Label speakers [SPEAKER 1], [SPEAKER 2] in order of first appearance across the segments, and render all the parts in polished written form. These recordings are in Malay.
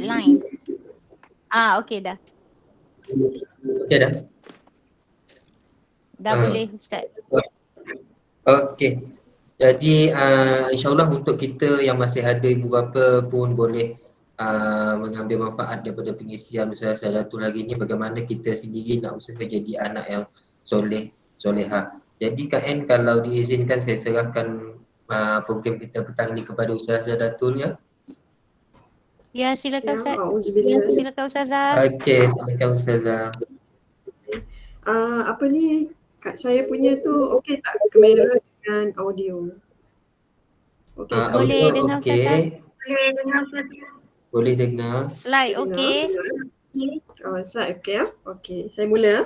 [SPEAKER 1] line. Okey dah.
[SPEAKER 2] Okey dah.
[SPEAKER 1] Dah boleh Ustaz.
[SPEAKER 2] Okey. Jadi insyaAllah untuk kita yang masih ada ibu bapa pun boleh mengambil manfaat daripada pengisian Ustaz Sadatul hari ini, bagaimana kita sendiri nak usaha jadi anak yang soleh, solehah. Jadi Kak En, kalau diizinkan saya serahkan program kita petang ini kepada Ustaz Sadatul ya.
[SPEAKER 1] Ya, silakan Ustaz.
[SPEAKER 3] Auzubillah.
[SPEAKER 1] Silakan Ustazah.
[SPEAKER 2] Okey, silakan Ustazah.
[SPEAKER 3] Apa ni, kat saya punya tu okey tak kamera dengan audio? Okey tak?
[SPEAKER 1] Boleh
[SPEAKER 2] Audio
[SPEAKER 1] dengar Ustazah.
[SPEAKER 2] okey. Boleh dengar.
[SPEAKER 1] Slide okey.
[SPEAKER 3] Slide okey ya? Okey, saya mula ya.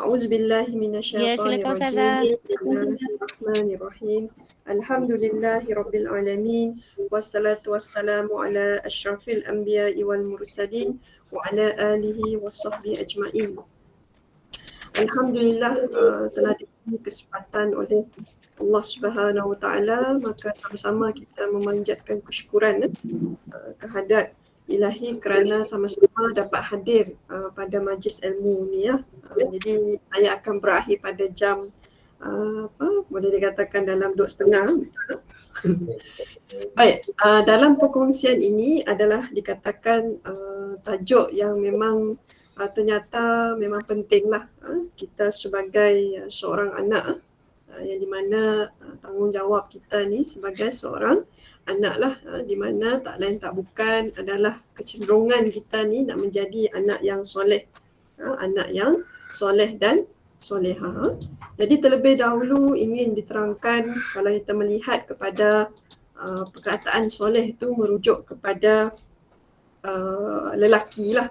[SPEAKER 3] A'udzubillahi
[SPEAKER 1] Ya, silakan Ustazah.
[SPEAKER 3] minasyaitonirrajim. Bismillahirrahmanirrahim. Alhamdulillahirabbil alamin wassalatu wassalamu ala asyrafil anbiya'i wal mursalin wa ala alihi washabbihi ajmain. Alhamdulillah telah diberi kesempatan oleh Allah Subhanahu Wa Taala, maka sama-sama kita memanjatkan kesyukuran kehadrat Ilahi kerana sama-sama dapat hadir pada majlis ilmu ni ya. Jadi saya akan berakhir pada jam boleh dikatakan dalam 2:30. Baik, dalam perkongsian ini adalah dikatakan tajuk yang memang ternyata memang pentinglah kita sebagai seorang anak yang di mana tanggungjawab kita ni sebagai seorang anak lah, di mana tak lain tak bukan adalah kecenderungan kita ni nak menjadi anak yang soleh, anak yang soleh dan solehah. Jadi terlebih dahulu ingin diterangkan kalau kita melihat kepada perkataan soleh itu merujuk kepada lelaki lah,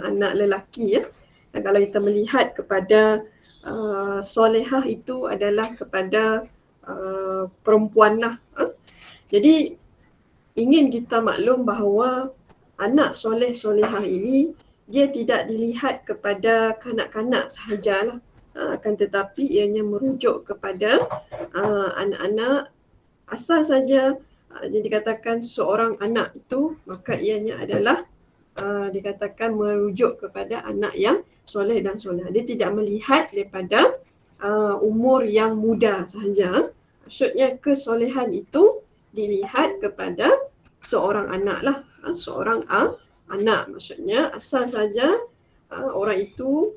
[SPEAKER 3] anak lelaki ya. Dan kalau kita melihat kepada solehah itu adalah kepada perempuan lah. Jadi ingin kita maklum bahawa anak soleh solehah ini dia tidak dilihat kepada kanak-kanak sahajalah, akan tetapi ianya merujuk kepada anak-anak. Asal saja yang dikatakan seorang anak itu, maka ianya adalah dikatakan merujuk kepada anak yang soleh dan soleh. Dia tidak melihat daripada umur yang muda sahaja. Maksudnya kesolehan itu dilihat kepada seorang anak lah, seorang anak. Maksudnya asal saja orang itu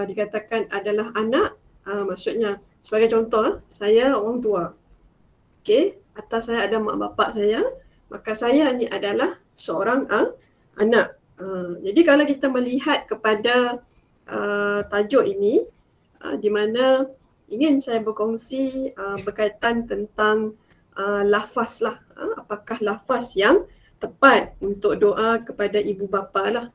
[SPEAKER 3] dikatakan adalah anak, maksudnya sebagai contoh saya orang tua. Okey, atas saya ada mak bapak saya, maka saya ni adalah seorang anak. Jadi kalau kita melihat kepada tajuk ini di mana ingin saya berkongsi berkaitan tentang lafaz lah, apakah lafaz yang tepat untuk doa kepada ibu bapa lah.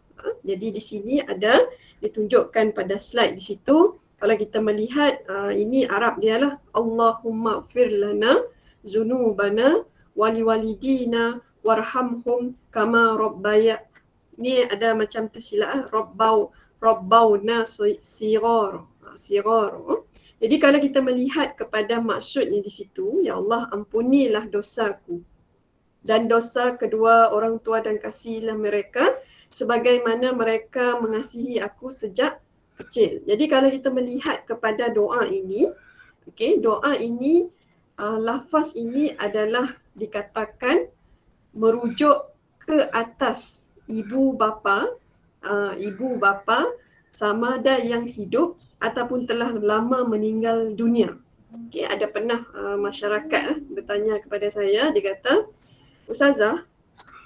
[SPEAKER 3] Jadi di sini ada ditunjukkan pada slide di situ. Kalau kita melihat ini Arab dia lah, Allahumma fir lana zunubana wali walidina warhamhum kama rabbaya. Ni ada macam tersilap Rabbawna sigar. Jadi kalau kita melihat kepada maksudnya di situ, ya Allah ampunilah dosaku dan dosa kedua orang tua dan kasihilah mereka sebagaimana mereka mengasihi aku sejak kecil. Jadi kalau kita melihat kepada doa ini, okey, doa ini lafaz ini adalah dikatakan merujuk ke atas ibu bapa sama ada yang hidup ataupun telah lama meninggal dunia. Okey, ada pernah masyarakat bertanya kepada saya, dia kata, Ustazah,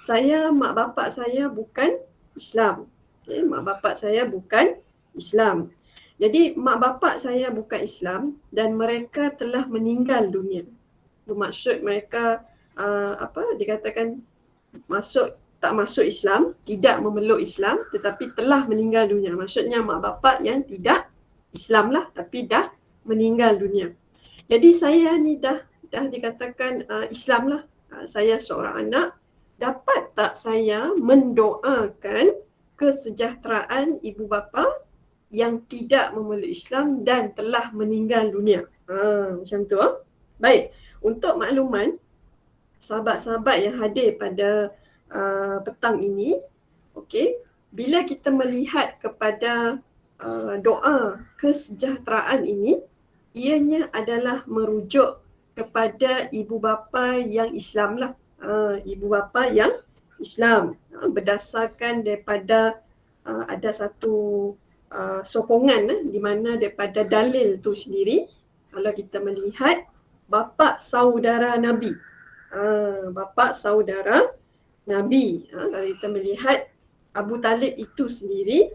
[SPEAKER 3] saya mak bapak saya bukan Islam. Okay, mak bapak saya bukan Islam. Jadi mak bapak saya bukan Islam dan mereka telah meninggal dunia. Bermaksud mereka dikatakan tak masuk Islam, tidak memeluk Islam tetapi telah meninggal dunia. Maksudnya mak bapak yang tidak Islam lah tapi dah meninggal dunia. Jadi saya ni dah dikatakan Islam lah. Saya seorang anak, dapat tak saya mendoakan kesejahteraan ibu bapa yang tidak memeluk Islam dan telah meninggal dunia? Macam tu. Baik, untuk makluman sahabat-sahabat yang hadir pada petang ini, okey, bila kita melihat kepada doa kesejahteraan ini, ianya adalah merujuk kepada ibu bapa yang Islam lah. Ibu bapa yang Islam, berdasarkan daripada ada satu sokongan di mana daripada dalil tu sendiri, kalau kita melihat bapa saudara Nabi, bapa saudara Nabi, kalau kita melihat Abu Talib itu sendiri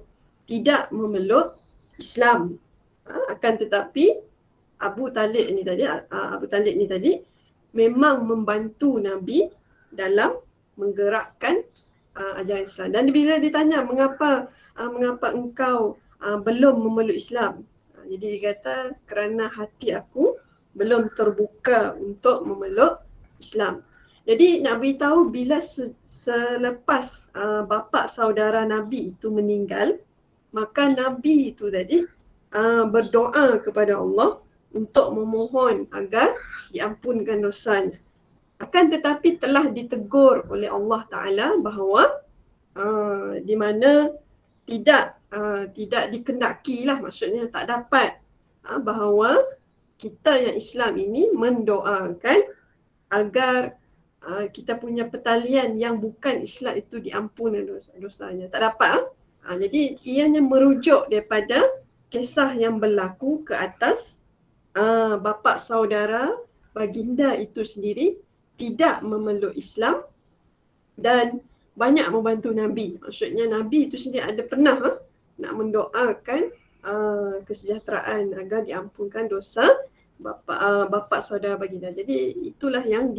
[SPEAKER 3] tidak memeluk Islam, akan tetapi Abu Talib ni tadi memang membantu Nabi dalam menggerakkan ajaran Islam. Dan bila ditanya mengapa engkau belum memeluk Islam, jadi dia kata kerana hati aku belum terbuka untuk memeluk Islam. Jadi nak beritahu bila selepas bapa saudara Nabi itu meninggal, maka Nabi itu tadi berdoa kepada Allah untuk memohon agar diampunkan dosanya. Akan tetapi telah ditegur oleh Allah Ta'ala bahawa di mana tidak dikendaki lah, maksudnya tak dapat bahawa kita yang Islam ini mendoakan agar kita punya pertalian yang bukan Islam itu diampunkan dosanya. Tak dapat. Jadi ianya merujuk daripada kisah yang berlaku ke atas bapa saudara baginda itu sendiri tidak memeluk Islam dan banyak membantu Nabi. Maksudnya Nabi itu sendiri ada pernah nak mendoakan kesejahteraan agar diampunkan dosa bapa saudara baginda. Jadi itulah yang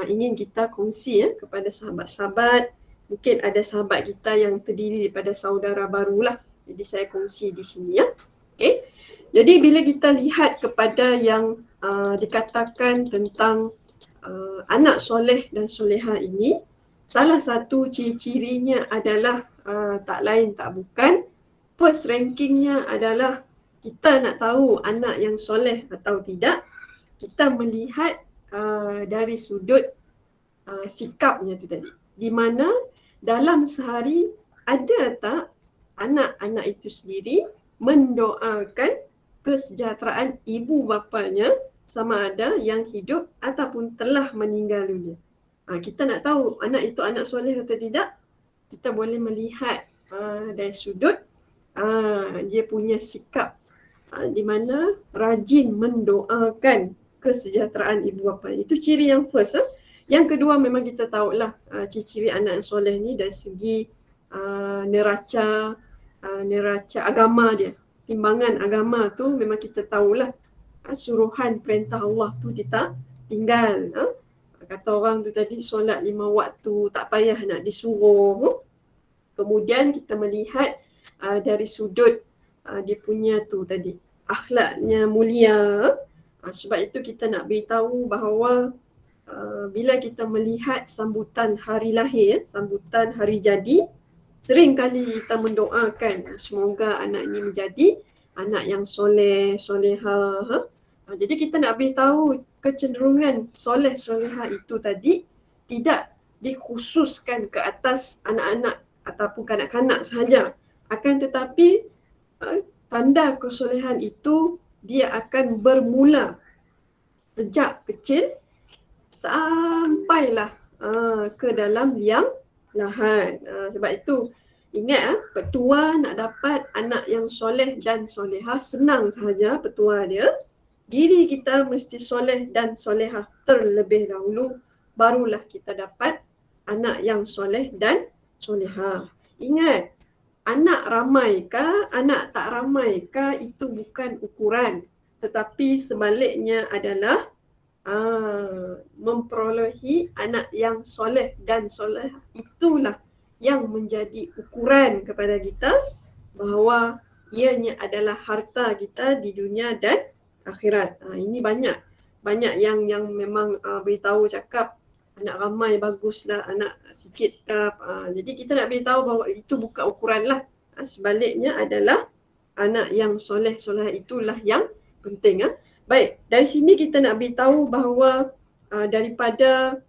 [SPEAKER 3] ingin kita kongsi kepada sahabat-sahabat. Mungkin ada sahabat kita yang terdiri daripada saudara barulah. Jadi saya kongsi di sini ya. Okey. Jadi bila kita lihat kepada yang dikatakan tentang anak soleh dan soleha ini, salah satu ciri-cirinya adalah tak lain tak bukan, first rankingnya adalah kita nak tahu anak yang soleh atau tidak, kita melihat dari sudut sikapnya tu tadi. Di mana dalam sehari ada tak anak-anak itu sendiri mendoakan kesejahteraan ibu bapanya sama ada yang hidup ataupun telah meninggal dunia. Kita nak tahu anak itu anak soleh atau tidak, kita boleh melihat dari sudut dia punya sikap di mana rajin mendoakan kesejahteraan ibu bapa. Itu ciri yang first. Yang kedua memang kita tahulah ciri-ciri anak yang soleh ni dari segi neraca agama dia. Timbangan agama tu memang kita tahulah, suruhan perintah Allah tu kita tinggal. Kata orang tu tadi solat 5 waktu tak payah nak disuruh. Kemudian kita melihat dari sudut dia punya tu tadi akhlaknya mulia. Sebab itu kita nak beritahu bahawa bila kita melihat sambutan hari lahir, sambutan hari jadi, sering kali kita mendoakan semoga anak ini menjadi anak yang soleh, soleha. Jadi kita nak beritahu kecenderungan soleh, soleha itu tadi tidak dikhususkan ke atas anak-anak ataupun kanak-kanak sahaja. Akan tetapi tanda kesolehan itu dia akan bermula sejak kecil sampailah ke dalam liang lahat. Sebab itu ingat petua nak dapat anak yang soleh dan solehah senang sahaja petua dia. Diri kita mesti soleh dan solehah terlebih dahulu, barulah kita dapat anak yang soleh dan solehah. Ingat, anak ramaikah, anak tak ramaikah itu bukan ukuran, tetapi sebaliknya adalah memperolehi anak yang soleh dan soleh, itulah yang menjadi ukuran kepada kita bahawa ianya adalah harta kita di dunia dan akhirat. Ini banyak yang memang beritahu cakap anak ramai baguslah, anak sikit jadi kita nak beritahu bahawa itu bukan ukuran lah. Sebaliknya adalah anak yang soleh-soleh itulah yang penting. Baik, dari sini kita nak beritahu bahawa daripada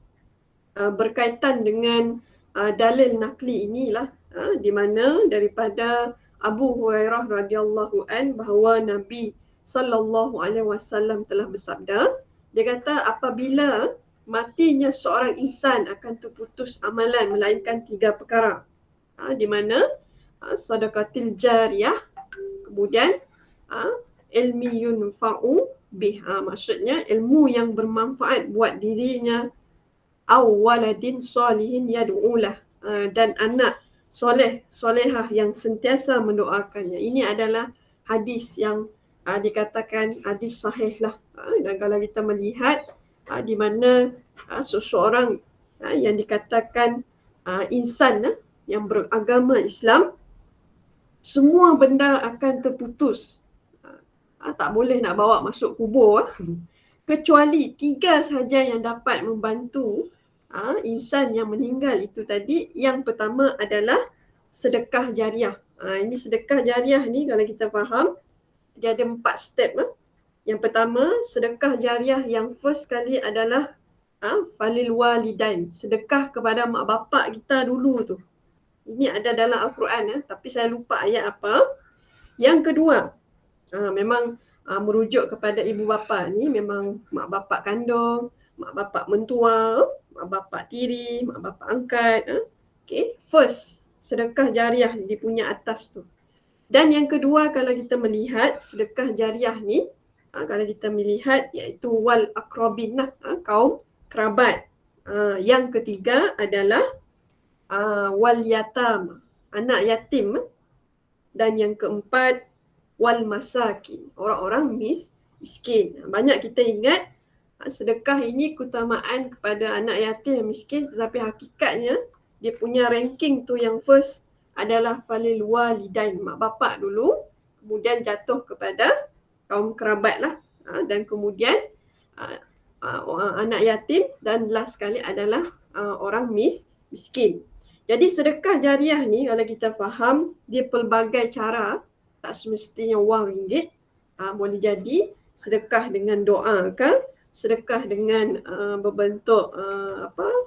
[SPEAKER 3] berkaitan dengan dalil nakli inilah di mana daripada Abu Hurairah radhiyallahu an bahawa Nabi sallallahu alaihi wasallam telah bersabda, dia kata apabila matinya seorang insan akan terputus amalan melainkan 3 perkara. Di mana sedekatil jariyah, kemudian ilmi yunfa'u bih, maksudnya ilmu yang bermanfaat buat dirinya, aw waladin salihin yad'ulah, dan anak solehah yang sentiasa mendoakannya. Ini adalah hadis yang dikatakan hadis sahih lah. Dan kalau kita melihat di mana seseorang yang dikatakan insan yang beragama Islam, semua benda akan terputus. Tak boleh nak bawa masuk kubur kecuali 3 sahaja yang dapat membantu insan yang meninggal itu tadi. Yang pertama adalah sedekah jariah. Ini sedekah jariah ni kalau kita faham, dia ada 4 step. Yang pertama, sedekah jariah yang first kali adalah falil walidain, sedekah kepada mak bapak kita dulu tu. Ini ada dalam Al-Quran tapi saya lupa ayat apa. Yang kedua, memang merujuk kepada ibu bapa ni, memang mak bapak kandung, mak bapak mentua, mak bapak tiri, mak bapak angkat. Okay, first sedekah jariah dia punya atas tu. Dan yang kedua, kalau kita melihat sedekah jariah ni, kalau kita melihat iaitu wal akrabin lah, kaum kerabat. Yang ketiga adalah wal yatam, anak yatim. Dan yang keempat wal masakin, orang-orang miskin. Banyak kita ingat sedekah ini keutamaan kepada anak yatim miskin, tetapi hakikatnya dia punya ranking tu yang first adalah falil walidain, mak bapak dulu, kemudian jatuh kepada kaum kerabat lah, dan kemudian anak yatim, dan last sekali adalah orang miskin. Jadi sedekah jariah ni kalau kita faham, dia pelbagai cara, tak semestinya wang ringgit. Boleh jadi sedekah dengan doa ke, sedekah dengan berbentuk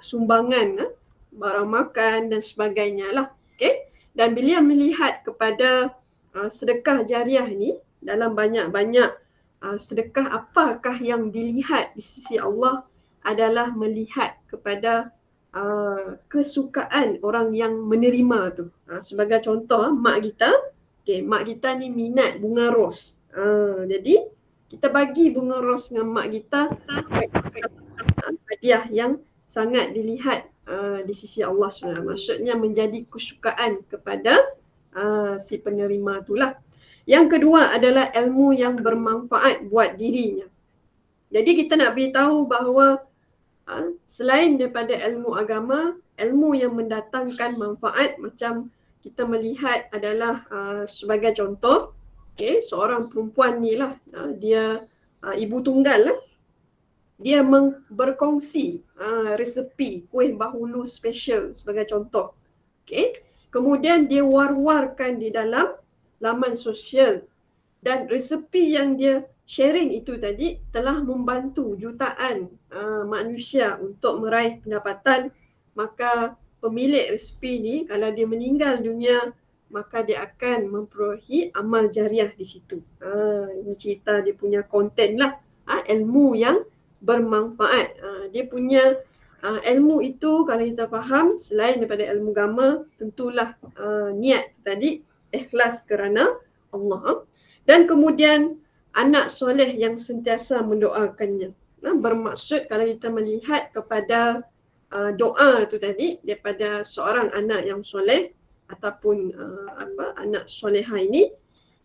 [SPEAKER 3] sumbangan, barang makan dan sebagainya lah. Okay? Dan bila melihat kepada sedekah jariah ni, dalam banyak-banyak sedekah, apakah yang dilihat di sisi Allah adalah melihat kepada kesukaan orang yang menerima tu. Sebagai contoh, mak kita, mak kita ni minat bunga ros. Jadi kita bagi bunga ros dengan mak kita, hadiah yang sangat dilihat di sisi Allah SWT. Maksudnya menjadi kesukaan kepada si penerima itulah. Yang kedua adalah ilmu yang bermanfaat buat dirinya. Jadi kita nak beritahu bahawa selain daripada ilmu agama, ilmu yang mendatangkan manfaat, macam kita melihat adalah sebagai contoh, seorang perempuan ni lah, dia ibu tunggal lah, dia berkongsi resepi kuih bahulu special sebagai contoh. Kemudian dia war-warkan di dalam laman sosial, dan resepi yang dia sharing itu tadi telah membantu jutaan manusia untuk meraih pendapatan. Maka pemilik resepi ni kalau dia meninggal dunia, maka dia akan memperolehi amal jariah di situ. Ini cerita dia punya konten lah, ilmu yang bermanfaat. Dia punya ilmu itu kalau kita faham, selain daripada ilmu agama, tentulah niat tadi ikhlas kerana Allah. Dan kemudian anak soleh yang sentiasa mendoakannya. Bermaksud kalau kita melihat kepada doa itu tadi daripada seorang anak yang soleh ataupun anak solehah ini,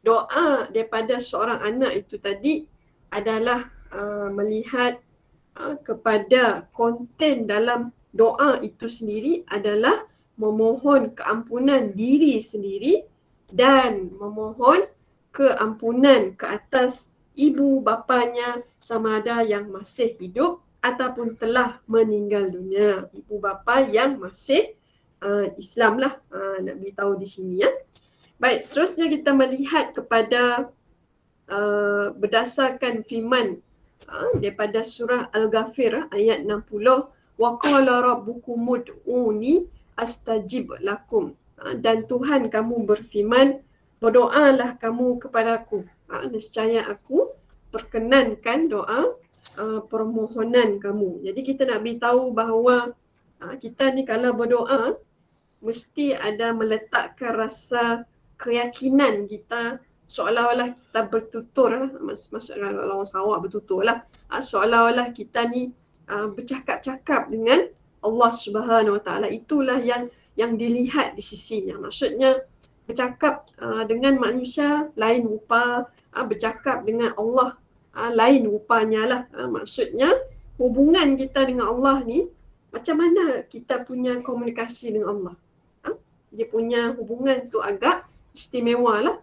[SPEAKER 3] doa daripada seorang anak itu tadi adalah melihat kepada konten dalam doa itu sendiri adalah memohon keampunan diri sendiri dan memohon keampunan ke atas ibu bapanya sama ada yang masih hidup ataupun telah meninggal dunia. Ibu bapa yang masih Islam lah, nak beritahu di sini ya. Baik, seterusnya kita melihat kepada berdasarkan firman daripada surah Al-Ghafir ayat 60, wa qala rabbukum ud'uni astajib lakum. dan Tuhan kamu berfirman, berdoalah kamu kepadaku, nescaya aku perkenankan doa permohonan kamu. Jadi kita nak beritahu bahawa kita ni kalau berdoa mesti ada meletakkan rasa keyakinan kita, seolah-olah kita bertutur lah, maksudnya orang Sarawak bertutur lah, seolah-olah kita ni bercakap-cakap dengan Allah Subhanahu Wa Taala. Itulah yang dilihat di sisinya. Maksudnya bercakap dengan manusia lain rupa, bercakap dengan Allah lain rupanya lah. Maksudnya hubungan kita dengan Allah ni, macam mana kita punya komunikasi dengan Allah. Dia punya hubungan tu agak istimewa lah.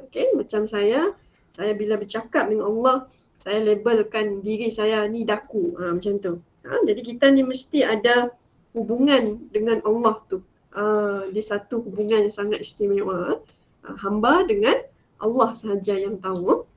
[SPEAKER 3] Okay, macam saya bila bercakap dengan Allah, saya labelkan diri saya ni daku, macam tu. Jadi kita ni mesti ada hubungan dengan Allah tu. Dia satu hubungan yang sangat istimewa. Hamba dengan Allah sahaja yang tahu.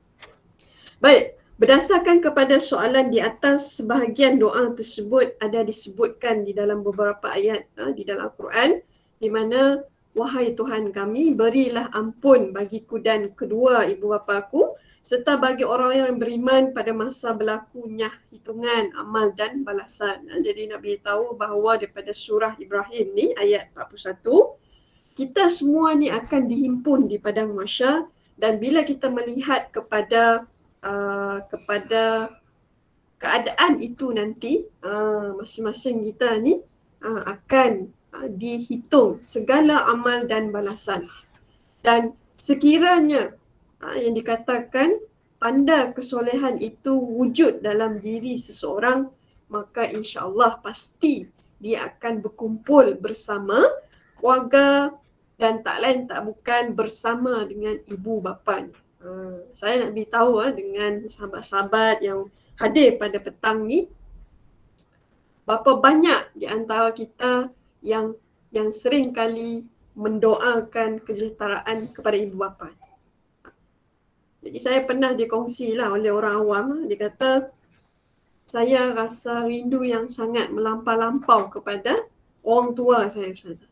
[SPEAKER 3] Baik, berdasarkan kepada soalan di atas, sebahagian doa tersebut ada disebutkan di dalam beberapa ayat di dalam Al-Quran, di mana wahai Tuhan kami, berilah ampun bagiku dan kedua ibu bapaku, serta bagi orang yang beriman pada masa berlakunya hitungan amal dan balasan. Jadi nak beritahu bahawa daripada surah Ibrahim ni ayat 41, kita semua ni akan dihimpun di padang mahsyar, dan bila kita melihat kepada keadaan itu nanti, masing-masing kita ni akan dihitung segala amal dan balasan. Dan sekiranya yang dikatakan tanda kesolehan itu wujud dalam diri seseorang, maka insya-Allah pasti dia akan berkumpul bersama keluarga dan tak lain tak bukan bersama dengan ibu bapanya. Saya nak beritahu dengan sahabat-sahabat yang hadir pada petang ni, berapa banyak di antara kita yang sering kali mendoakan kesejahteraan kepada ibu bapa. Jadi saya pernah dikongsilah oleh orang awam, dia kata saya rasa rindu yang sangat melampau-lampau kepada orang tua saya, Ustazah.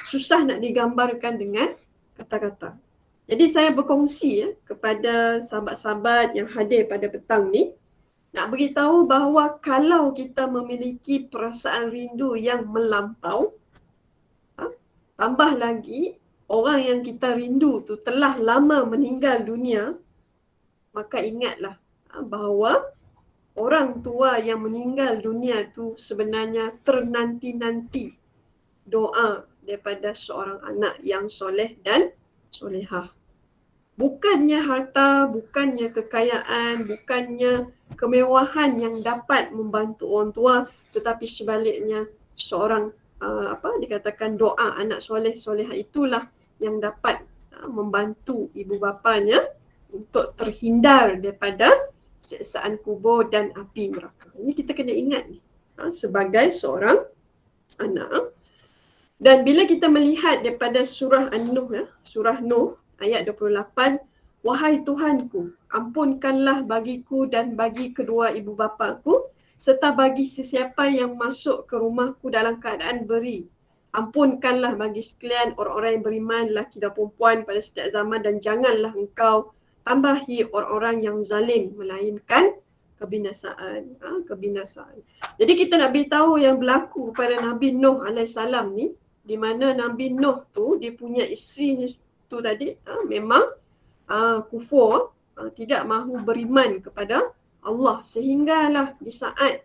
[SPEAKER 3] Susah nak digambarkan dengan kata-kata. Jadi saya berkongsi kepada sahabat-sahabat yang hadir pada petang ni, nak beritahu bahawa kalau kita memiliki perasaan rindu yang melampau, tambah lagi orang yang kita rindu tu telah lama meninggal dunia, maka ingatlah bahawa orang tua yang meninggal dunia tu sebenarnya ternanti-nanti doa daripada seorang anak yang soleh dan solehah. Bukannya harta, bukannya kekayaan, bukannya kemewahan yang dapat membantu orang tua, tetapi sebaliknya seorang dikatakan doa anak soleh solehah itulah yang dapat membantu ibu bapanya untuk terhindar daripada siksaan kubur dan api neraka. Ini kita kena ingat ni sebagai seorang anak. Dan bila kita melihat daripada surah An-Nuh, surah Nuh ayat 28, wahai Tuhanku, ampunkanlah bagiku dan bagi kedua ibu bapaku, serta bagi sesiapa yang masuk ke rumahku dalam keadaan beri. Ampunkanlah bagi sekalian orang-orang yang beriman, lelaki dan perempuan pada setiap zaman, dan janganlah engkau tambahi orang-orang yang zalim, melainkan kebinasaan. Kebinasaan. Jadi kita nak beritahu yang berlaku pada Nabi Nuh AS ni, di mana Nabi Nuh tu, dia punya isteri tu tadi memang kufur, tidak mahu beriman kepada Allah, sehinggalah di saat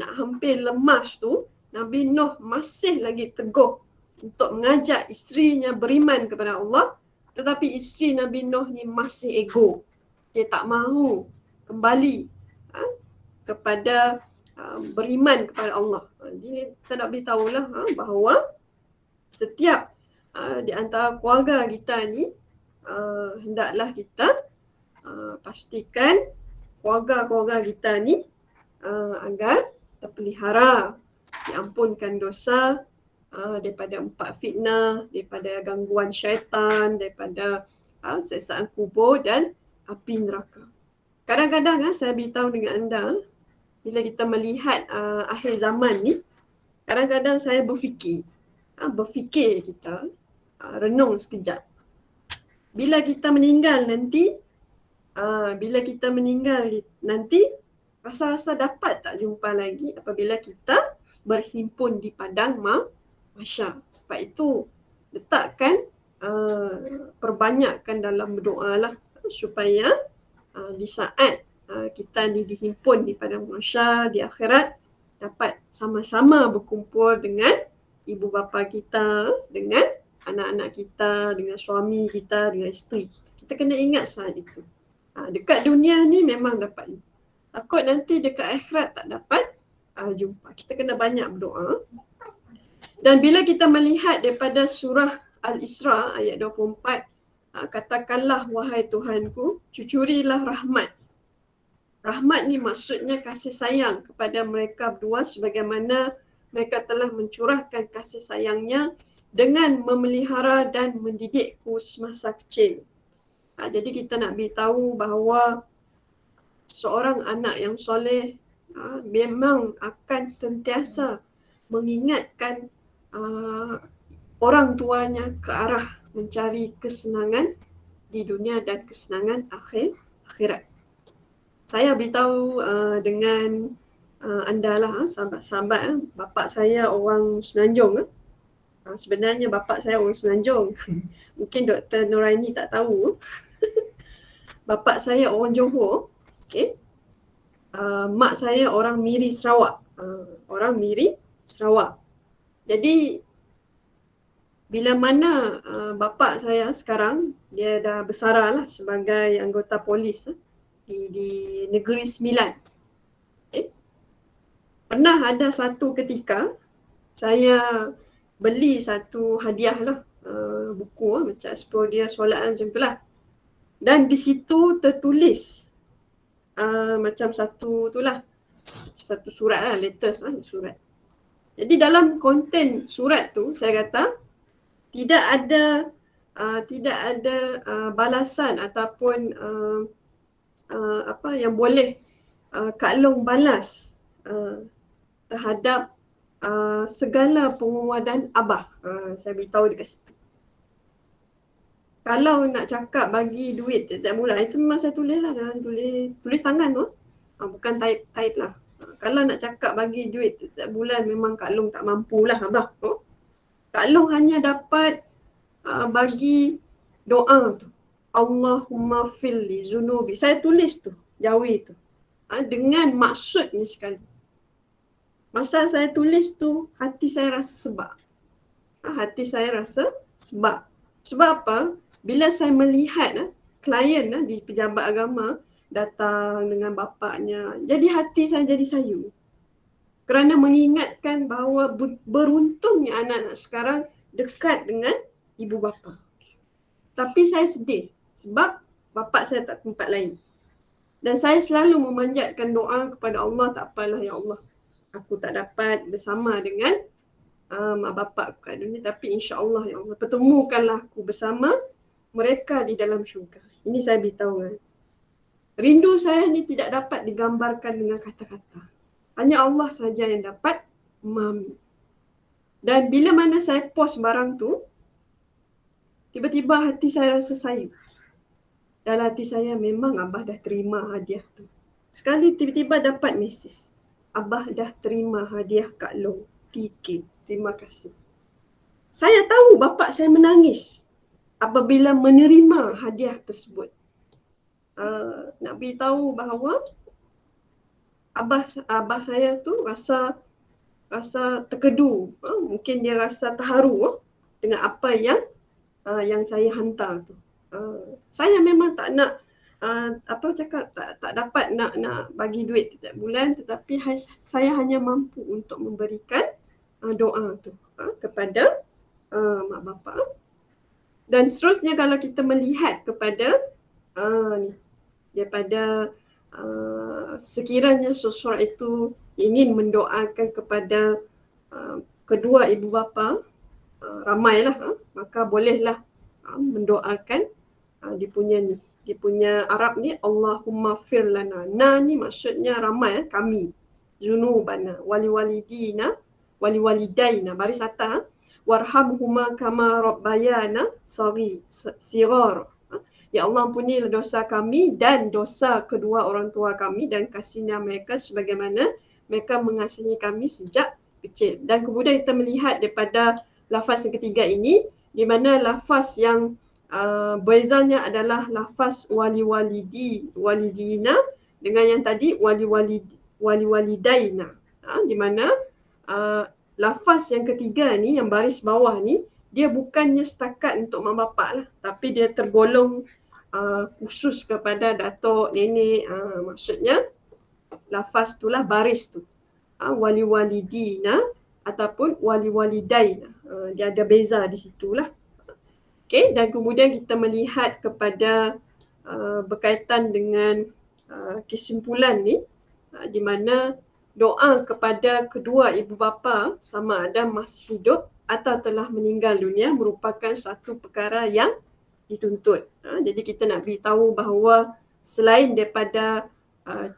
[SPEAKER 3] nak hampir lemas tu, Nabi Nuh masih lagi teguh untuk mengajak isterinya beriman kepada Allah, tetapi isteri Nabi Nuh ni masih ego. Dia tak mahu kembali kepada beriman kepada Allah. Jadi kita nak beritahulah bahawa setiap di antara keluarga kita ni hendaklah kita pastikan keluarga-keluarga kita ni agar terpelihara, diampunkan dosa daripada 4 fitnah, daripada gangguan syaitan, daripada siksaan kubur dan api neraka. Kadang-kadang saya beritahu dengan anda, bila kita melihat akhir zaman ni, kadang-kadang saya berfikir, berfikir kita, renung sekejap. Bila kita meninggal nanti, rasa-rasa dapat tak jumpa lagi apabila kita berhimpun di padang mahsyar. Sebab itu letakkan, perbanyakkan dalam berdoa lah supaya di saat kita dihimpun di padang mahsyar di akhirat dapat sama-sama berkumpul dengan ibu bapa kita, dengan anak-anak kita, dengan suami kita, dengan isteri. Kita kena ingat saat itu. Dekat dunia ni memang dapat. Takut nanti dekat akhirat tak dapat jumpa. Kita kena banyak berdoa. Dan bila kita melihat daripada surah Al-Isra ayat 24, katakanlah wahai Tuhanku, cucurilah rahmat. Rahmat ni maksudnya kasih sayang kepada mereka berdua sebagaimana mereka telah mencurahkan kasih sayangnya dengan memelihara dan mendidikku semasa kecil. Jadi kita nak beritahu bahawa seorang anak yang soleh memang akan sentiasa mengingatkan orang tuanya ke arah mencari kesenangan di dunia dan kesenangan akhirat. Saya beritahu dengan anda lah, sahabat-sahabat, bapa saya orang Semenanjung. Sebenarnya bapa saya orang Semenanjung. Mungkin Dr. Nuraini tak tahu. Bapa saya orang Johor. Okay. Mak saya orang Miri Sarawak. Jadi bila mana bapa saya sekarang, dia dah bersara lah sebagai anggota polis di Negeri Sembilan. Okay. Pernah ada satu ketika saya beli satu hadiah lah, buku macam explore dia solat macam tu lah. Dan di situ tertulis macam satu surat lah, letters lah, surat. Jadi dalam konten surat tu saya kata tidak ada balasan ataupun yang boleh Kak Long balas terhadap segala penguadan Abah. Saya beritahu dekat situ. Kalau nak cakap bagi duit setiap bulan, itu memang saya tulis lah, tulis tangan tu. Bukan type lah. Kalau nak cakap bagi duit setiap bulan memang Kak Long tak mampu lah Abah. Kak Long hanya dapat bagi doa tu. Allahumma filli zunubi. Saya tulis tu, Jawi tu. Dengan maksud ni sekali. Masa saya tulis tu, hati saya rasa sebab. Sebab apa? Bila saya melihat klien di pejabat agama datang dengan bapaknya, jadi hati saya jadi sayu. Kerana mengingatkan bahawa beruntungnya anak-anak sekarang dekat dengan ibu bapa. Tapi saya sedih sebab bapa saya tak tempat lain. Dan saya selalu memanjatkan doa kepada Allah, tak apalah ya Allah, aku tak dapat bersama dengan mak bapak aku kat dunia, tapi insya-Allah ya Allah, pertemukanlah aku bersama mereka di dalam syurga. Ini saya beritahu. Rindu saya ni tidak dapat digambarkan dengan kata-kata. Hanya Allah saja yang dapat memahami. Dan bila mana saya post barang tu, tiba-tiba hati saya rasa sayu. Dalam hati saya memang Abah dah terima hadiah tu. Sekali tiba-tiba dapat mesej. Abah dah terima hadiah Kak Long. TK. Terima kasih. Saya tahu bapa saya menangis apabila menerima hadiah tersebut. Nak beritahu bahawa abah saya tu rasa terkedu. Mungkin dia rasa terharu dengan apa yang saya hantar tu. Saya memang tak nak tak dapat nak bagi duit setiap bulan, tetapi saya hanya mampu untuk memberikan doa tu kepada mak bapak. Dan seterusnya kalau kita melihat kepada daripada sekiranya seseorang itu ingin mendoakan kepada kedua ibu bapa, ramailah, maka bolehlah mendoakan dia punya Arab ni Allahumma fir lana. Na ni maksudnya ramai, kami. Zunubana wali walidaina baris atas. warhamhuma kama rabbayana sighar. Ya Allah, ampunilah dosa kami dan dosa kedua orang tua kami dan kasihnya mereka sebagaimana mereka mengasihi kami sejak kecil. Dan kemudian kita melihat daripada lafaz yang ketiga ini, di mana lafaz yang bezanya adalah lafaz walidina dengan yang tadi walidaina. Di mana lafaz yang ketiga ni, yang baris bawah ni, dia bukannya setakat untuk mak bapak lah, tapi dia tergolong khusus kepada datuk, nenek. Maksudnya lafaz itulah baris tu, waliwalidina ataupun waliwalidaina. Dia ada beza di situlah. Okay, dan kemudian kita melihat kepada berkaitan dengan kesimpulan ni, di mana doa kepada kedua ibu bapa sama ada masih hidup atau telah meninggal dunia merupakan satu perkara yang dituntut. Jadi kita nak beritahu bahawa selain daripada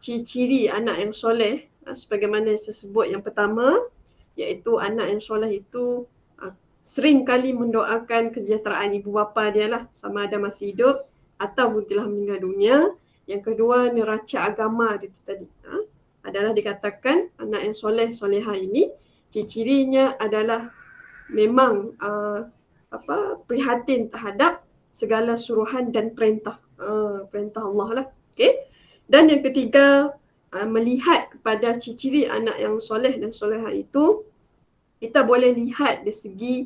[SPEAKER 3] ciri-ciri anak yang soleh, sebagaimana yang saya sebut yang pertama, iaitu anak yang soleh itu sering kali mendoakan kesejahteraan ibu bapa dia lah, sama ada masih hidup ataupun telah meninggal dunia. Yang kedua, neraca agama dia tadi adalah dikatakan anak yang soleh solehah ini ciri-cirinya adalah memang prihatin terhadap segala suruhan dan perintah Allah lah. Okay? Dan yang ketiga, melihat kepada ciri-ciri anak yang soleh dan solehah itu, kita boleh lihat dari segi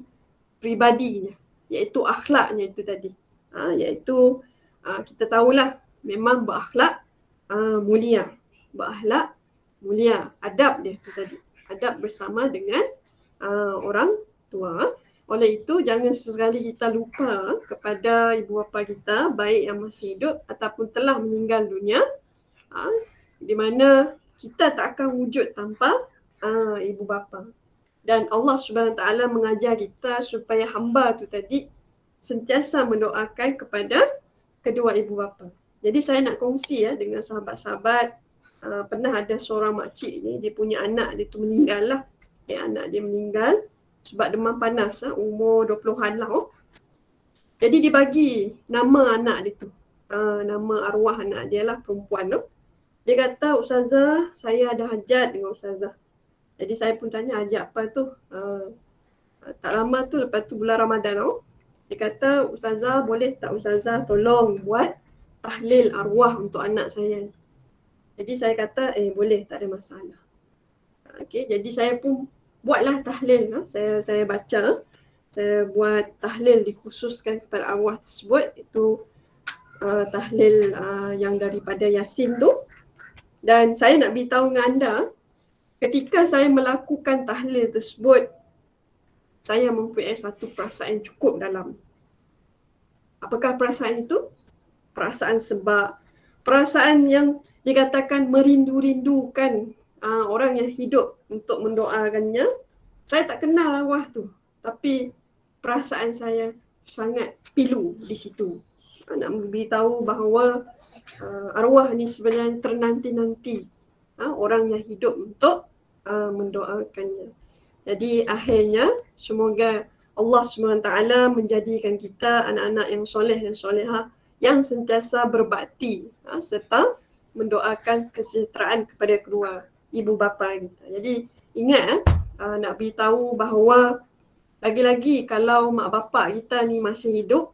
[SPEAKER 3] pribadinya, iaitu akhlaknya itu tadi. Iaitu kita tahulah memang berakhlak mulia. Berakhlak mulia, adab dia itu tadi. Adab bersama dengan orang tua. Oleh itu, jangan sesekali kita lupa kepada ibu bapa kita, baik yang masih hidup ataupun telah meninggal dunia, di mana kita tak akan wujud tanpa ibu bapa. Dan Allah Subhanahu Wa Taala mengajar kita supaya hamba tu tadi sentiasa mendoakan kepada kedua ibu bapa. Jadi saya nak kongsi dengan sahabat-sahabat, pernah ada seorang makcik ni, dia punya anak dia tu meninggal lah. Anak dia meninggal sebab demam panas, umur 20-an lah. Jadi dibagi nama anak dia tu, nama arwah anak dia lah, perempuan tu. Dia kata, "Ustazah, saya ada hajat dengan Ustazah." Jadi saya pun tanya, hajat apa tu? Tak lama tu, lepas tu bulan Ramadan dia kata, "Ustazah, boleh tak Ustazah tolong buat tahlil arwah untuk anak saya?" Jadi saya kata, boleh, tak ada masalah. Okay, jadi saya pun buatlah tahlil. Saya baca, saya buat tahlil dikhususkan kepada arwah tersebut. Itu tahlil yang daripada Yasin tu. Dan saya nak beritahu dengan anda, ketika saya melakukan tahlil tersebut, saya mempunyai satu perasaan yang cukup dalam. Apakah perasaan itu? Perasaan sebab, perasaan yang dikatakan merindu-rindukan orang yang hidup untuk mendoakannya. Saya tak kenal arwah tu, tapi perasaan saya sangat pilu di situ. Nak beritahu bahawa arwah ni sebenarnya ternanti-nanti orang yang hidup untuk mendoakannya. Jadi akhirnya semoga Allah SWT menjadikan kita anak-anak yang soleh dan solehah yang sentiasa berbakti serta mendoakan kesejahteraan kepada kedua ibu bapa kita. Jadi ingat nak beritahu bahawa lagi-lagi kalau mak bapak kita ni masih hidup,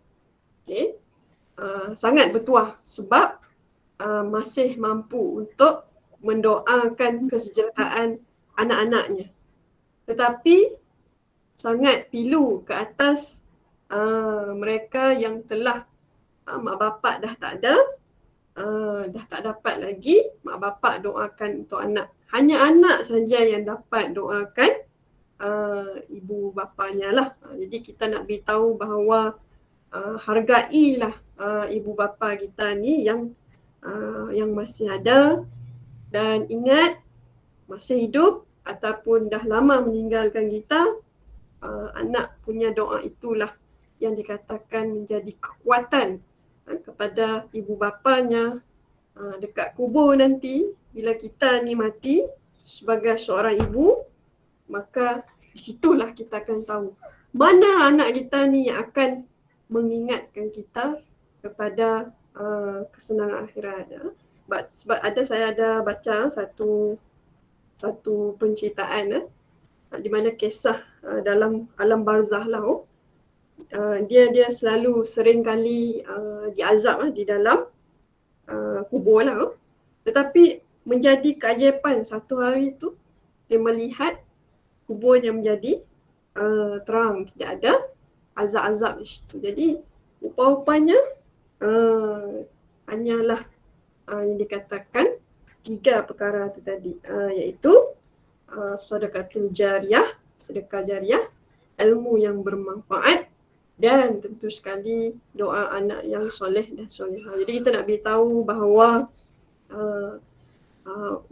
[SPEAKER 3] sangat bertuah sebab masih mampu untuk mendoakan kesejahteraan anak-anaknya. Tetapi sangat pilu ke atas mereka yang telah mak bapak dah tak ada, dah tak dapat lagi mak bapak doakan untuk anak. Hanya anak saja yang dapat doakan ibu bapanya lah. Jadi kita nak beritahu bahawa hargailah ibu bapa kita ni yang masih ada, dan ingat masih hidup ataupun dah lama meninggalkan kita, anak punya doa itulah yang dikatakan menjadi kekuatan kepada ibu bapanya dekat kubur nanti. Bila kita ni mati sebagai seorang ibu, maka di situlah kita akan tahu mana anak kita ni yang akan mengingatkan kita kepada kesenangan akhirat. Sebab saya ada baca satu penceritaan di mana kisah dalam alam barzah lah. Dia selalu sering kali diazab di dalam kubur lah. Tetapi menjadi keajaiban satu hari tu dia melihat kuburnya menjadi terang, tidak ada azab-azab di situ. Jadi rupa-rupanya hanyalah yang dikatakan 3 perkara tu tadi, iaitu sedekah jariah, ilmu yang bermanfaat, dan tentu sekali doa anak yang soleh dan solehah. Jadi kita nak beritahu bahawa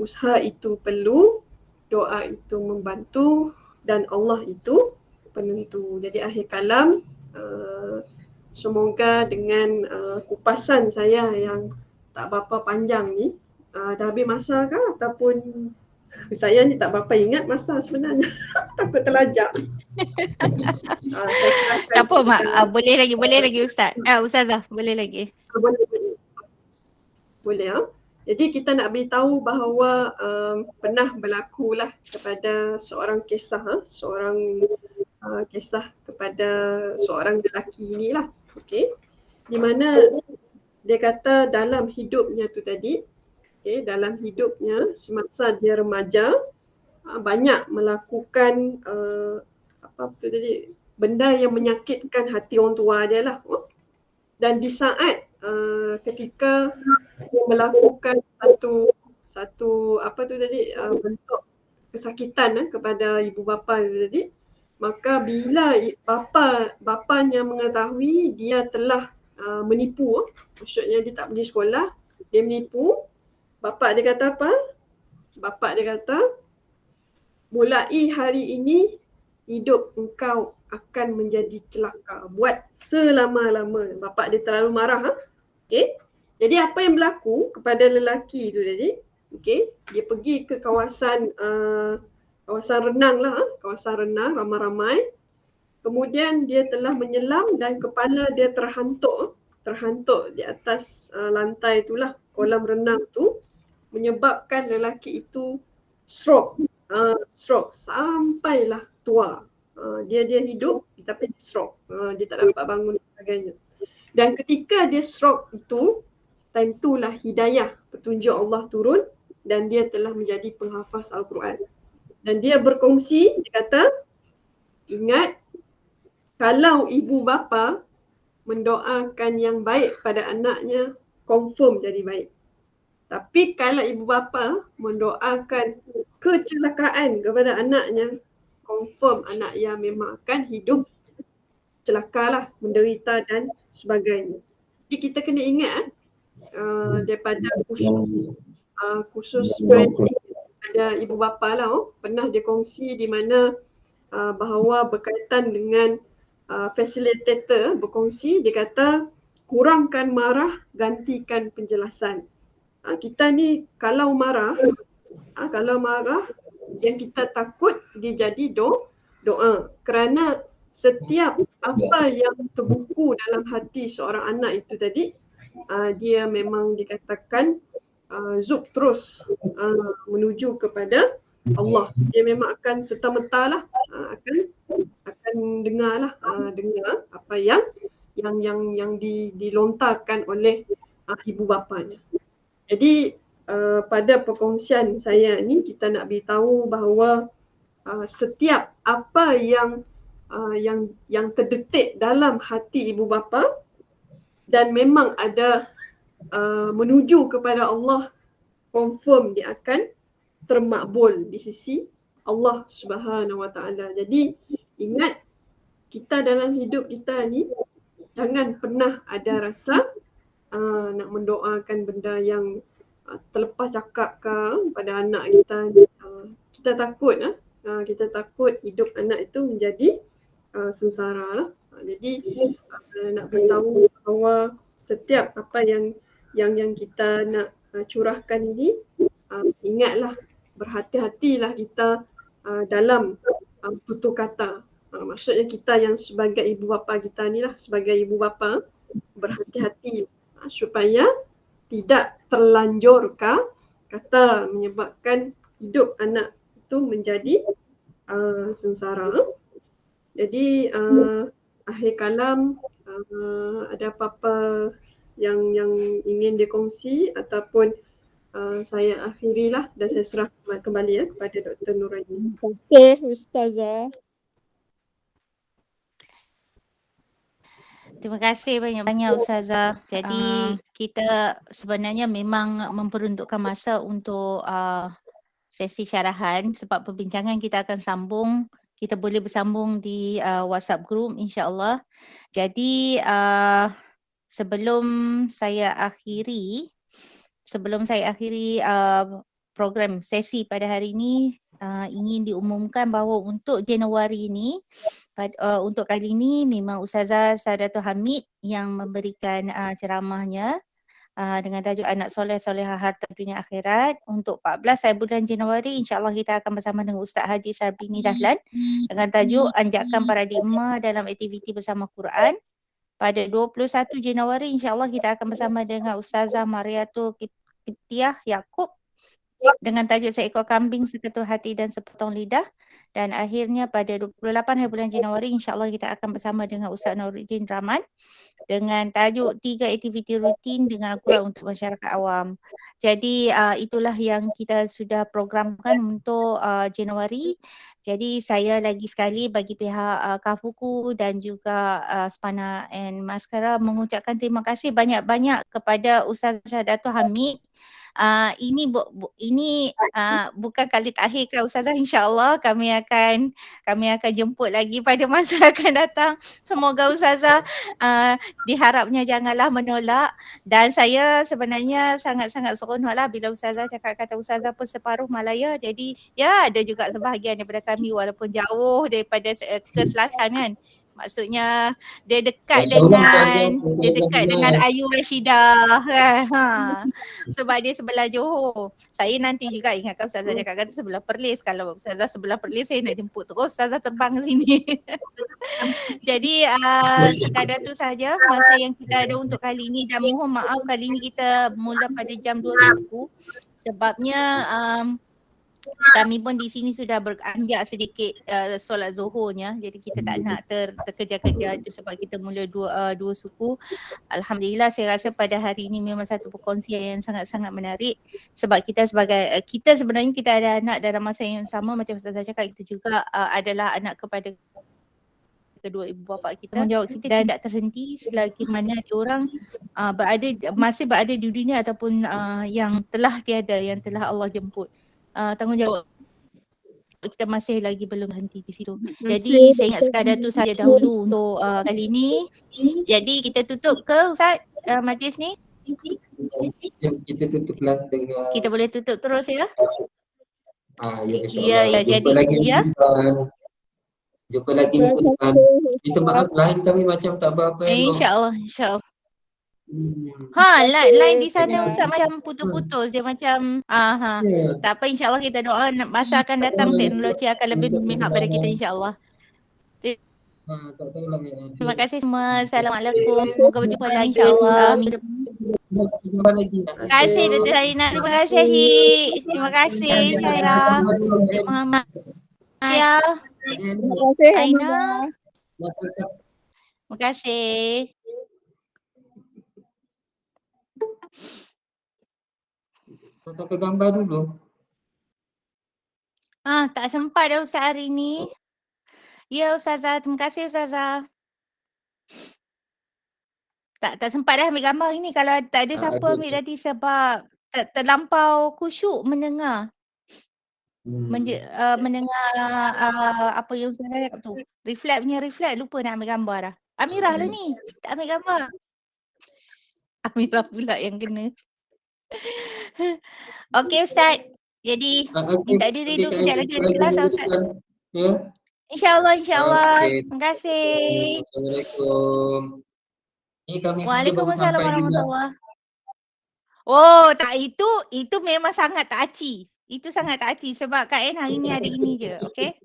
[SPEAKER 3] usaha itu perlu, doa itu membantu, dan Allah itu penentu. Jadi akhir kalam, semoga dengan kupasan saya yang tak berapa panjang ni, dah habis masa ke ataupun saya ni tak berapa ingat masa sebenarnya. Takut terlajak.
[SPEAKER 1] Tak apa Mak, boleh lagi Ustaz. Ustazah, boleh lagi.
[SPEAKER 3] Boleh. Jadi kita nak beritahu bahawa pernah berlakulah kepada seorang kisah, kisah kepada seorang lelaki inilah. Okey. Di mana dia kata dalam hidupnya tu tadi, dalam hidupnya semasa dia remaja, banyak melakukan benda yang menyakitkan hati orang tua dia lah. Dan di saat ketika dia melakukan satu bentuk kesakitan kepada ibu bapa dia tadi, maka bila bapanya mengetahui dia telah menipu, maksudnya dia tak pergi sekolah, dia menipu, bapa dia kata apa? Bapa dia kata, mulai hari ini hidup engkau akan menjadi celaka, buat selama-lama. Bapa dia terlalu marah. Okey. Jadi apa yang berlaku kepada lelaki tu tadi? Okey, dia pergi ke kawasan renang lah, kawasan renang ramai-ramai. Kemudian dia telah menyelam dan kepala dia terhantuk di atas lantai itulah, kolam renang tu, menyebabkan lelaki itu stroke sampailah tua. Dia hidup tapi dia stroke. Dia tak dapat bangun dan sebagainya. Dan ketika dia stroke itu, time itulah hidayah, petunjuk Allah turun dan dia telah menjadi penghafaz Al-Quran. Dan dia berkongsi, dia kata, ingat, kalau ibu bapa mendoakan yang baik pada anaknya, confirm jadi baik. Tapi kalau ibu bapa mendoakan kecelakaan kepada anaknya, confirm anak yang memang akan hidup celakalah, menderita dan sebagainya. Jadi kita kena ingat daripada khusus parenting pada ibu bapa lah, pernah dia kongsi di mana bahawa berkaitan dengan facilitator berkongsi, dia kata kurangkan marah, gantikan penjelasan. Kita ni kalau marah yang kita takut dia jadi doa, kerana setiap apa yang terbuku dalam hati seorang anak itu tadi, dia memang dikatakan zub terus menuju kepada Allah. Dia memang akan serta-merta lah akan dengar apa yang dilontarkan oleh ibu bapanya. Jadi pada perkongsian saya ni, kita nak beritahu bahawa setiap apa yang terdetik dalam hati ibu bapa dan memang ada menuju kepada Allah, confirm dia akan termakbul di sisi Allah Subhanahu Wa Taala. Jadi ingat, kita dalam hidup kita ni jangan pernah ada rasa nak mendoakan benda yang terlepas cakap ke pada anak kita. Kita takut hidup anak itu menjadi sengsara lah. Jadi nak beritahu bahawa setiap apa yang kita nak curahkan ini, ingatlah, berhati-hatilah kita dalam tutur kata. Maksudnya kita yang sebagai ibu bapa kita ni lah, sebagai ibu bapa berhati-hati supaya tidak terlanjur kata menyebabkan hidup anak itu menjadi sengsara. Jadi akhir kalam, ada apa-apa yang ingin dikongsi ataupun saya akhirilah dan saya serah kembali kepada Dr. Nuraini.
[SPEAKER 4] Terima kasih Ustazah.
[SPEAKER 1] Terima kasih banyak-banyak Ustazah. Jadi kita sebenarnya memang memperuntukkan masa untuk sesi syarahan sebab perbincangan kita akan sambung. Kita boleh bersambung di WhatsApp group insya-Allah. Jadi sebelum saya akhiri program sesi pada hari ini, ingin diumumkan bahawa untuk Januari ini untuk kali ini memang Ustazah Sadatul Hamid yang memberikan ceramahnya dengan tajuk Anak Soleh Solehah Harta Dunia Akhirat untuk 14 hari bulan Januari. InsyaAllah kita akan bersama dengan Ustaz Haji Sarbini Dahlan dengan tajuk Anjakan Paradigma dalam Aktiviti Bersama Quran. Pada 21 Januari insyaAllah kita akan bersama dengan Ustazah Mariatul Kiptiah Yaakob dengan tajuk Seekor Kambing, Seketul Hati dan Sepotong Lidah. Dan akhirnya pada 28 hari bulan Januari insyaAllah kita akan bersama dengan Ustaz Nuruddin Rahman dengan tajuk 3 aktiviti rutin dengan Al-Quran untuk masyarakat awam. Jadi itulah yang kita sudah programkan untuk Januari. Jadi saya lagi sekali bagi pihak Kafuku dan juga Spana and Maskara mengucapkan terima kasih banyak-banyak kepada Ustaz Sadatul Hamid. Ini bukan kali terakhir kan Ustazah, insya-Allah kami akan jemput lagi pada masa akan datang. Semoga Ustazah diharapnya janganlah menolak, dan saya sebenarnya sangat-sangat seronoklah bila Ustazah cakap kata Ustazah pun separuh Malaya. Jadi ya ada juga sebahagian daripada kami walaupun jauh daripada ke selatan kan. Maksudnya dia dekat dengan Ayu Rashidah kan. Sebab dia sebelah Johor. Saya nanti juga ingatkan Ustazah cakap kata sebelah Perlis. Kalau Ustazah sebelah Perlis saya nak jemput terus Ustazah terbang ke sini. Jadi sekadar tu saja masa yang kita ada untuk kali ini, dan mohon maaf kali ini kita mula pada jam 2 suku sebabnya kami pun di sini sudah beranjak sedikit solat zuhurnya, jadi kita tak nak terkejar-kejar itu sebab kita mula dua suku. Alhamdulillah saya rasa pada hari ini memang satu perkongsian yang sangat-sangat menarik sebab kita sebenarnya kita ada anak dalam masa yang sama macam Ustazah cakap, kita juga adalah anak kepada kedua ibu bapa kita. Tanggungjawab kita dah tak terhenti selagi mana diorang masih berada di dunia ataupun yang telah tiada, yang telah Allah jemput. Tanggungjawab kita masih lagi belum berhenti di situ. Jadi saya ingat sekadar tu saja dahulu untuk kali ini. Jadi kita tutup ke Ustaz majlis ni?
[SPEAKER 2] Kita tutuplah dengan
[SPEAKER 1] Kita boleh tutup terus ya?
[SPEAKER 2] Ya,
[SPEAKER 1] ya, jadi ya.
[SPEAKER 2] Jumpa lagi minggu depan. Minta maaf line kami macam tak berapa elok.
[SPEAKER 1] InsyaAllah. Line di sana Ustaz macam putus-putus je macam tak apa, insyaAllah kita doa masa akan datang teknologi akan lebih memihak pada kita insyaAllah. Terima kasih semua. Assalamualaikum. Semoga berjumpa lagi insyaAllah minggu depan. Terima kasih Dr. Sarina. Terima kasih Syed. Terima kasih Syaira. Muhammad. Ya.
[SPEAKER 4] Terima kasih
[SPEAKER 1] Aina. Terima kasih.
[SPEAKER 2] Kita ke gambar dulu.
[SPEAKER 1] Tak sempat dah Ustaz hari ni. Ya Ustazah, terima kasih Ustazah. Tak sempat dah ambil gambar ini kalau tak ada siapa ambil tadi sebab terlampau khusyuk mendengar. Mendengar apa yang Ustazah cakap tu. Reflect lupa nak ambil gambar dah. Amirah lah ni, tak ambil gambar. Amirah pula yang kena. Okey Ustaz. Jadi minta diri dulu kejap lagi ada kelas Ustaz.
[SPEAKER 2] Ya.
[SPEAKER 1] InsyaAllah.
[SPEAKER 2] Okay.
[SPEAKER 1] Terima kasih.
[SPEAKER 2] Assalamualaikum. Ni kami
[SPEAKER 1] Waalaikumsalam warahmatullahi. Oh, tak, itu memang sangat tak aci. Itu sangat tak aci sebab Kak En hari ni ada ini je. Okey.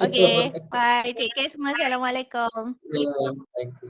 [SPEAKER 1] Okay, bye. Take care semua. Assalamualaikum.
[SPEAKER 2] Yeah, thank you.